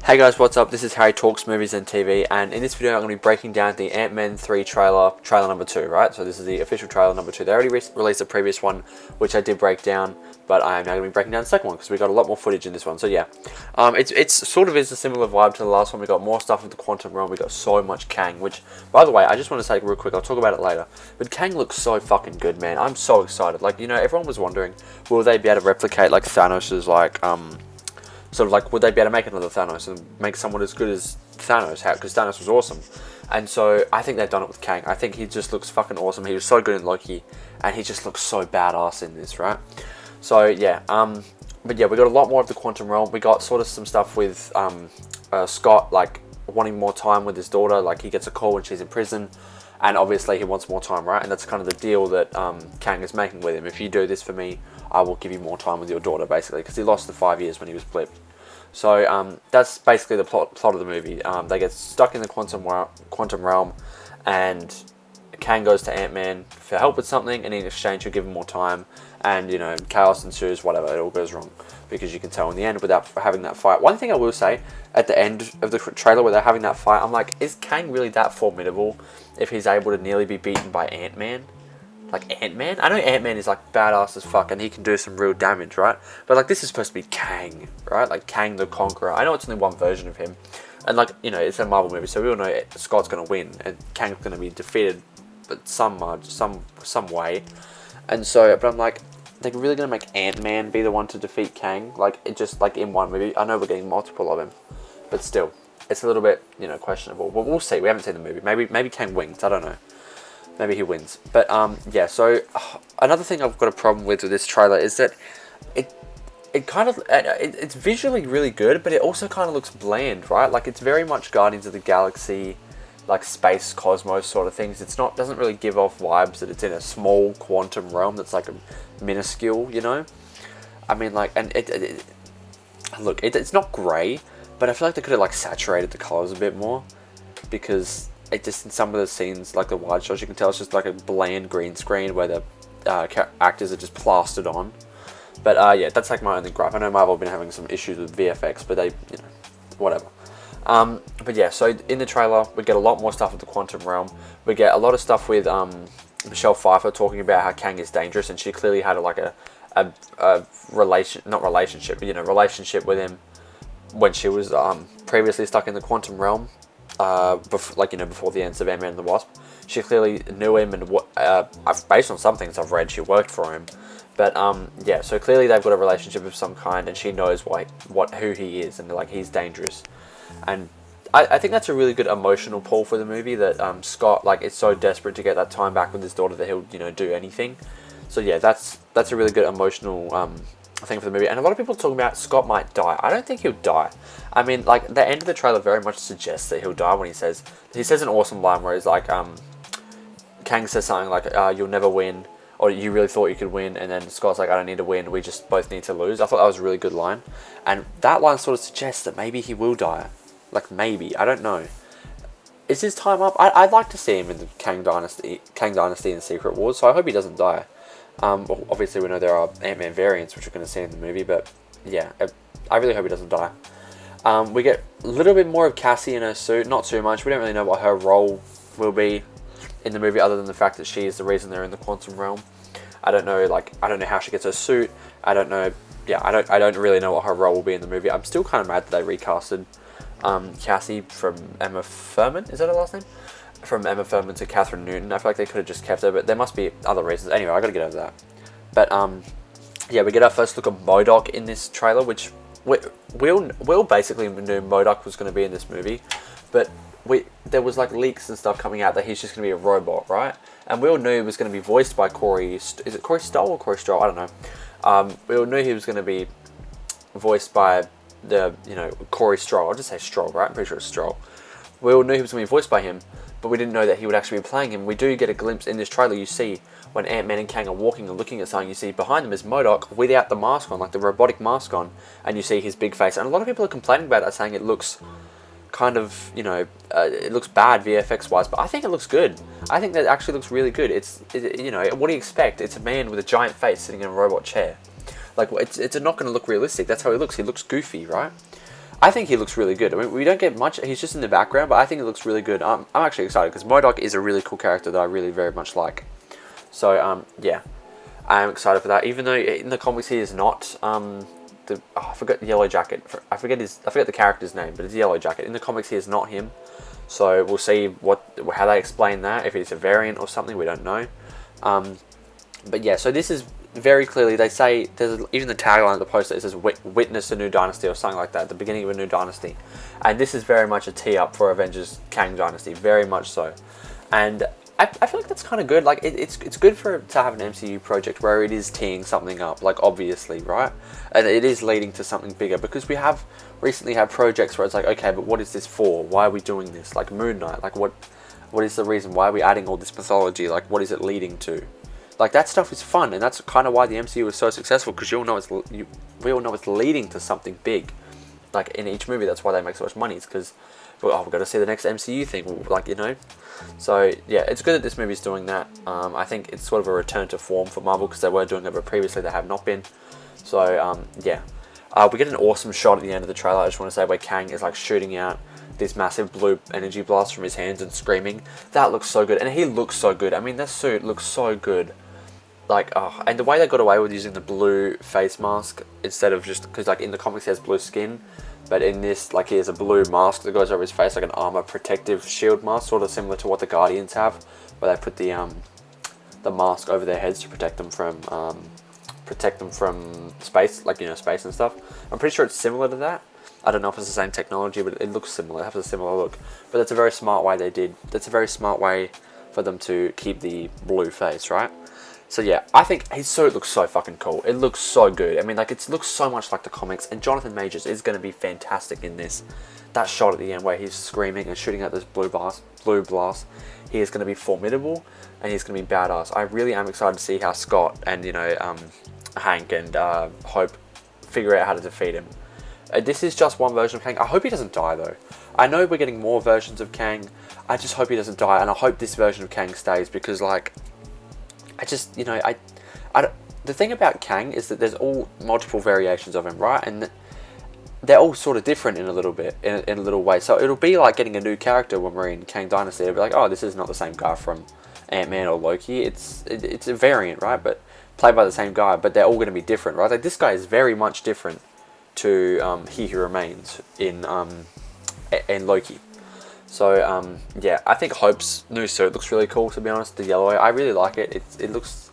Hey guys, what's up? This is Harry Talks Movies and TV, and in this video I'm going to be breaking down the Ant-Man 3 trailer number 2, right? So this is the official trailer number 2. They already released the previous one, which I did break down, but I am now going to be breaking down the second one, because we got a lot more footage in this one. So yeah, it's sort of is a similar vibe to the last one. We got more stuff with the Quantum Realm, we got so much Kang, which, by the way, I just want to say real quick, I'll talk about it later, but Kang looks so fucking good, man. I'm so excited. Like, you know, everyone was wondering, will they be able to replicate, like, Thanos's, like, sort of like, would they be able to make another Thanos and make someone as good as Thanos? Because Thanos was awesome. And so I think they've done it with Kang. I think he just looks fucking awesome. He was so good in Loki, and he just looks so badass in this, right? So yeah, but yeah, we got a lot more of the Quantum Realm. We got sort of some stuff with Scott, like, wanting more time with his daughter. Like, he gets a call when she's in prison, and obviously he wants more time, right? And that's kind of the deal that Kang is making with him. If you do this for me, I will give you more time with your daughter, basically, because he lost the 5 years when he was blipped. So that's basically the plot of the movie. They get stuck in the quantum realm, and Kang goes to Ant-Man for help with something, and in exchange he'll give him more time, and, you know, chaos ensues, whatever, it all goes wrong, because you can tell in the end without having that fight. One thing I will say, at the end of the trailer where they're having that fight, I'm like, is Kang really that formidable if he's able to nearly be beaten by Ant-Man? Like, Ant-Man? I know Ant-Man is, like, badass as fuck, and he can do some real damage, right? But, like, this is supposed to be Kang, right? Like, Kang the Conqueror. I know it's only one version of him. And, like, you know, it's a Marvel movie, so we all know Scott's going to win, and Kang's going to be defeated, but some way. And so, but I'm like, they're really going to make Ant-Man be the one to defeat Kang? Like, it just, like, in one movie. I know we're getting multiple of him, but still, it's a little bit, you know, questionable. But we'll see. We haven't seen the movie. Maybe Kang wins. I don't know. Maybe he wins. But, yeah, so another thing I've got a problem with this trailer is that it's visually really good, but it also kind of looks bland, right? Like, it's very much Guardians of the Galaxy, like, space, cosmos sort of things. Doesn't really give off vibes that it's in a small quantum realm that's, like, a minuscule, you know? I mean, like, and look, it's not grey, but I feel like they could have, like, saturated the colours a bit more, because it just, in some of the scenes, like the wide shots, you can tell it's just like a bland green screen where the actors are just plastered on. But yeah, that's like my only gripe. I know Marvel have been having some issues with VFX, but they, you know, whatever. But yeah, so in the trailer, we get a lot more stuff with the Quantum Realm. We get a lot of stuff with Michelle Pfeiffer talking about how Kang is dangerous, and she clearly had relationship with him when she was previously stuck in the Quantum Realm. Before the ends of Ant-Man and the Wasp, she clearly knew him, and based on some things I've read, she worked for him. But yeah, so clearly they've got a relationship of some kind, and she knows who he is, and, like, he's dangerous. And I think that's a really good emotional pull for the movie, that Scott, like, is so desperate to get that time back with his daughter that he'll, you know, do anything. So yeah, that's a really good emotional thing for the movie. And a lot of people talking about Scott might die. I don't think he'll die. I mean, like, the end of the trailer very much suggests that he'll die when he says an awesome line where he's like, Kang says something like, you'll never win, or you really thought you could win, and then Scott's like, I don't need to win, we just both need to lose. I thought that was a really good line, and that line sort of suggests that maybe he will die. Like, maybe, I don't know. Is his time up? I'd like to see him in the Kang Dynasty and Secret Wars, so I hope he doesn't die. Well, obviously we know there are Ant-Man variants, which we're going to see in the movie, but yeah, I really hope he doesn't die. We get a little bit more of Cassie in her suit, not too much. We don't really know what her role will be in the movie, other than the fact that she is the reason they're in the Quantum Realm. I don't know how she gets her suit. I don't know. Yeah, I don't really know what her role will be in the movie. I'm still kind of mad that they recasted Cassie from Emma Thurman. Is that her last name? From Emma Thurman to Catherine Newton. I feel like they could have just kept her, but there must be other reasons. Anyway, I gotta get over that. But yeah, we get our first look at MODOK in this trailer, which Will basically knew MODOK was going to be in this movie, but there was, like, leaks and stuff coming out that he's just going to be a robot, right? And we all knew he was going to be voiced by Corey. Is it Corey Stoll or Corey Stroll? I don't know. We all knew he was going to be voiced by Corey Stroll. I'll just say Stroll, right? I'm pretty sure it's Stroll. We all knew he was going to be voiced by him, but we didn't know that he would actually be playing him. We do get a glimpse in this trailer. You see when Ant-Man and Kang are walking and looking at something, you see behind them is MODOK without the mask on, like the robotic mask on, and you see his big face. And a lot of people are complaining about that, saying it looks kind of, it looks bad VFX wise, but I think it looks good. I think that actually looks really good. What do you expect? It's a man with a giant face sitting in a robot chair. Like, it's not going to look realistic. That's how he looks. He looks goofy, right? I think he looks really good. I mean, we don't get much. He's just in the background, but I think it looks really good. I'm actually excited because MODOK is a really cool character that I really very much like. So yeah, I am excited for that. Even though in the comics he is not I forget the Yellow Jacket. I forget the character's name, but it's Yellow Jacket. In the comics he is not him. So we'll see how they explain that. If it's a variant or something, we don't know. But yeah, so this is very clearly, they say, there's even the tagline of the poster, it says witness a new dynasty or something like that, at the beginning of a new dynasty. And this is very much a tee up for Avengers Kang Dynasty, very much so. And I feel like that's kind of good. Like it's good to have an MCU project where it is teeing something up, like obviously, right? And it is leading to something bigger, because we have recently had projects where it's like, okay, but what is this for? Why are we doing this? Like Moon Knight, like what is the reason? Why are we adding all this mythology? Like what is it leading to? Like that stuff is fun, and that's kind of why the MCU is so successful, because we all know it's leading to something big. Like in each movie, that's why they make so much money. It's because we've got to see the next MCU thing, like, you know. So yeah, it's good that this movie's doing that. I think it's sort of a return to form for Marvel, because they were doing it, but previously they have not been. So yeah, we get an awesome shot at the end of the trailer. I just want to say, where Kang is like shooting out this massive blue energy blast from his hands and screaming. That looks so good, and he looks so good. I mean, that suit looks so good. Like, oh, and the way they got away with using the blue face mask instead of just, because like in the comics he has blue skin, but in this, like, he has a blue mask that goes over his face, like an armor protective shield mask, sort of similar to what the Guardians have, where they put the mask over their heads to protect them from space, like, you know, space and stuff. I'm pretty sure it's similar to that. I don't know if it's the same technology, but it looks similar. It has a similar look. But that's a very smart way they did. That's a very smart way for them to keep the blue face, right? So yeah, I think his suit looks so fucking cool. It looks so good. I mean, like, it looks so much like the comics, and Jonathan Majors is going to be fantastic in this. That shot at the end where he's screaming and shooting at this blue blast, he is going to be formidable, and he's going to be badass. I really am excited to see how Scott and, you know, Hank and Hope figure out how to defeat him. This is just one version of Kang. I hope he doesn't die, though. I know we're getting more versions of Kang. I just hope he doesn't die, and I hope this version of Kang stays, because, like, I just, you know, the thing about Kang is that there's all multiple variations of him, right? And they're all sort of different in a little bit, in a little way. So it'll be like getting a new character when we're in Kang Dynasty. It'll be like, oh, this is not the same guy from Ant-Man or Loki. It's a variant, right? But played by the same guy, but they're all going to be different, right? Like, this guy is very much different to He Who Remains in Loki. So yeah, I think Hope's new suit looks really cool, to be honest. The yellow, I really like it. It looks,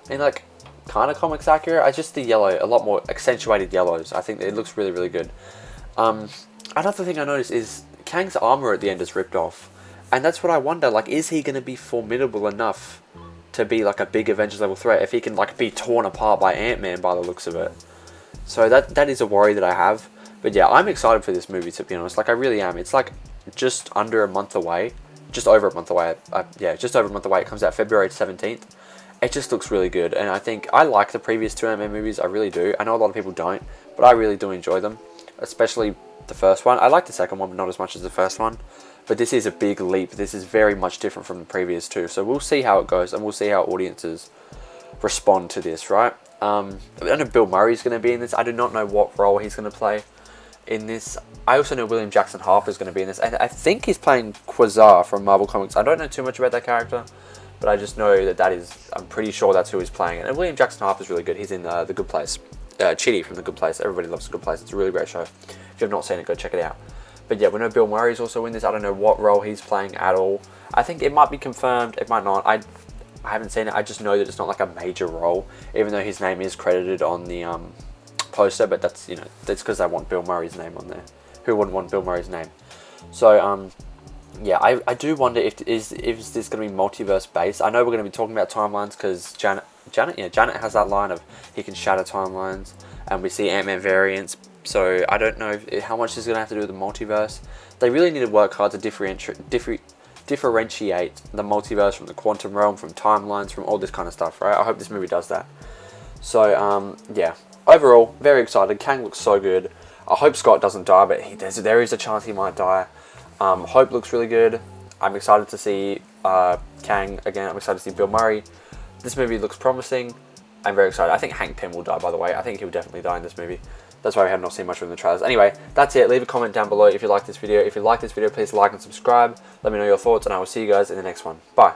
I mean, like, kind of comics accurate. I just, the yellow, a lot more accentuated yellows. I think it looks really, really good. Another thing I noticed is Kang's armor at the end is ripped off, and that's what I wonder. Like, is he going to be formidable enough to be like a big Avengers level threat if he can, like, be torn apart by Ant-Man by the looks of it? So that is a worry that I have. But yeah, I'm excited for this movie, to be honest. Like, I really am. It's like just under a month away. Just over a month away. Yeah, just over a month away. It comes out February 17th. It just looks really good. And I think I like the previous two Ant-Man movies. I really do. I know a lot of people don't, but I really do enjoy them. Especially the first one. I like the second one, but not as much as the first one. But this is a big leap. This is very much different from the previous two. So we'll see how it goes, and we'll see how audiences respond to this, right? I don't know if Bill Murray's going to be in this. I do not know what role he's going to play in this. I also know William Jackson Harper is going to be in this. And I think he's playing Quasar from Marvel Comics. I don't know too much about that character, but I just know that I'm pretty sure that's who he's playing. And William Jackson Harper is really good. He's in The Good Place. Chitty from The Good Place. Everybody loves The Good Place. It's a really great show. If you have not seen it, go check it out. But yeah, we know Bill Murray's also in this. I don't know what role he's playing at all. I think it might be confirmed. It might not. I haven't seen it. I just know that it's not like a major role, even though his name is credited on the poster. But that's, you know, that's because they want Bill Murray's name on there. Who wouldn't want Bill Murray's name? So yeah, I do wonder if this going to be multiverse based. I know we're going to be talking about timelines because Janet has that line of he can shatter timelines, and we see Ant-Man variants. So I don't know how much is going to have to do with the multiverse. They really need to work hard to differentiate the multiverse from the quantum realm, from timelines, from all this kind of stuff, right? I hope this movie does that. So yeah, overall, very excited. Kang looks so good. I hope Scott doesn't die, but there is a chance he might die. Hope looks really good. I'm excited to see Kang again. I'm excited to see Bill Murray. This movie looks promising. I'm very excited. I think Hank Pym will die, by the way. I think he'll definitely die in this movie. That's why we have not seen much from the trailers. Anyway, that's it. Leave a comment down below if you like this video. If you like this video, please like and subscribe. Let me know your thoughts, and I will see you guys in the next one. Bye.